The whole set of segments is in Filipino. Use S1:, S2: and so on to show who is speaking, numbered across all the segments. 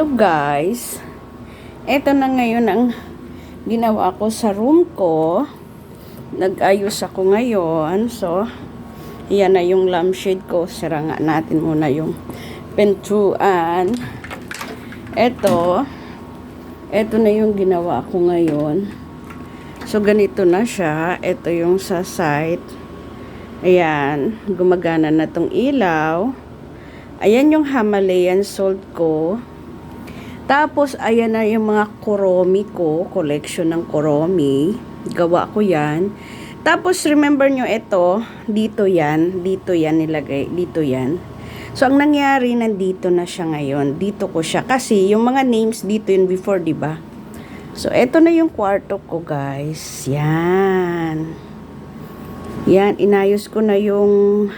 S1: Hello guys, eto na ngayon ang ginawa ko sa room ko. Nag-ayos ako ngayon. So, yan na yung lampshade ko. Sira nga natin muna yung pintuan. Eto na yung ginawa ko ngayon. So, ganito na siya. Eto yung sa side. Ayan, gumagana na tong ilaw. Ayan yung Himalayan salt ko. Tapos, ayan na yung mga kuromi ko. Collection ng kuromi. Gawa ko yan. Tapos, remember nyo ito. Dito yan nilagay. Dito yan. So, ang nangyari, nandito na siya ngayon. Dito ko siya. Kasi, yung mga names dito yun before, diba? So, ito na yung kwarto ko, guys. Yan. Yan, inayos ko na yung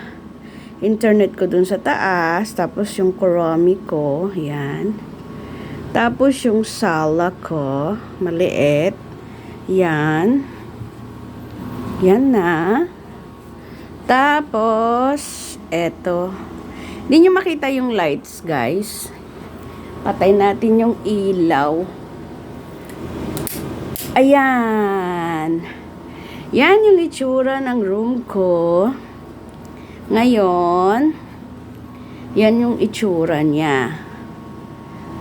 S1: internet ko dun sa taas. Tapos, yung kuromi ko. Yan. Tapos, yung sala ko, maliit. Yan. Yan na. Tapos, eto. Hindi nyo makita yung lights, guys. Patay natin yung ilaw. Ayan. Yan yung itsura ng room ko. Ngayon, yan yung itsura niya.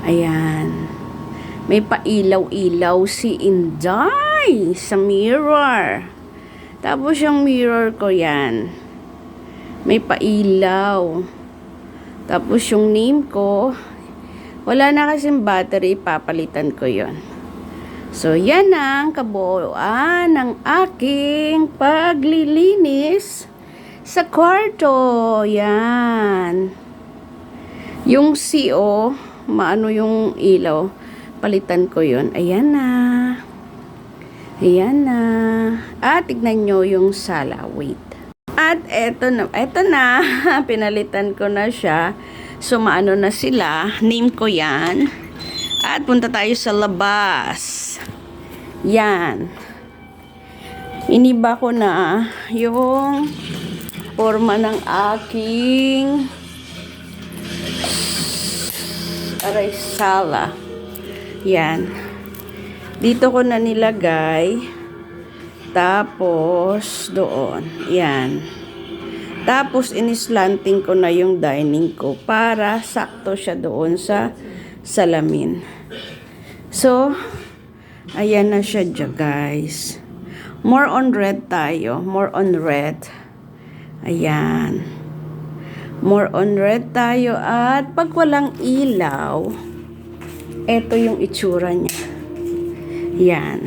S1: Ayan. May pailaw-ilaw si Inday sa mirror. Tapos yung mirror ko yan. May pailaw. Tapos yung name ko, wala na kasing battery, papalitan ko yon. So yan ang kabuuan ng aking paglilinis sa kwarto. Yan. Yung CO, maano yung ilaw, palitan ko yon. Ayan na. Ayan na. At tignan nyo yung sala. Wait. At eto na. Pinalitan ko na siya. So maano na sila. Name ko yan. At punta tayo sa labas. Yan. Iniba ko na yung forma ng aking sala. Yan. Dito ko na nilagay. Tapos, doon. Yan. Tapos, inislanting ko na yung dining ko para sakto siya doon sa salamin. So, ayan na siya dyan, guys. More on red tayo. More on red. Ayan. More on red tayo. At pag walang ilaw, eto yung itsura niya. Yan.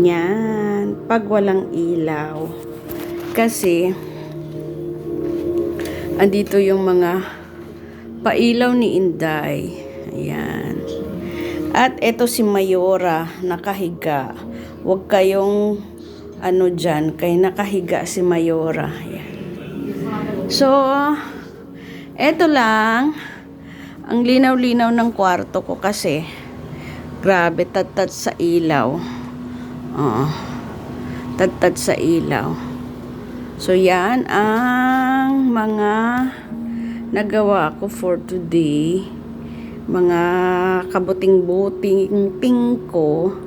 S1: Yan. Pag walang ilaw. Kasi, andito yung mga pailaw ni Inday. Ayan. At eto si Mayora, nakahiga. Huwag kayong dyan, kay nakahiga si Mayora. Ayan. So, eto lang. Ang linaw-linaw ng kwarto ko kasi grabe, tad-tad sa ilaw. Tad-tad sa ilaw. So, yan ang mga nagawa ko for today. Mga kabuting-buting ko.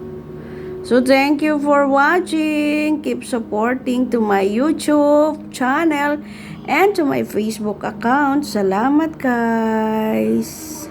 S1: So, thank you for watching. Keep supporting to my YouTube channel and to my Facebook account. Salamat, guys.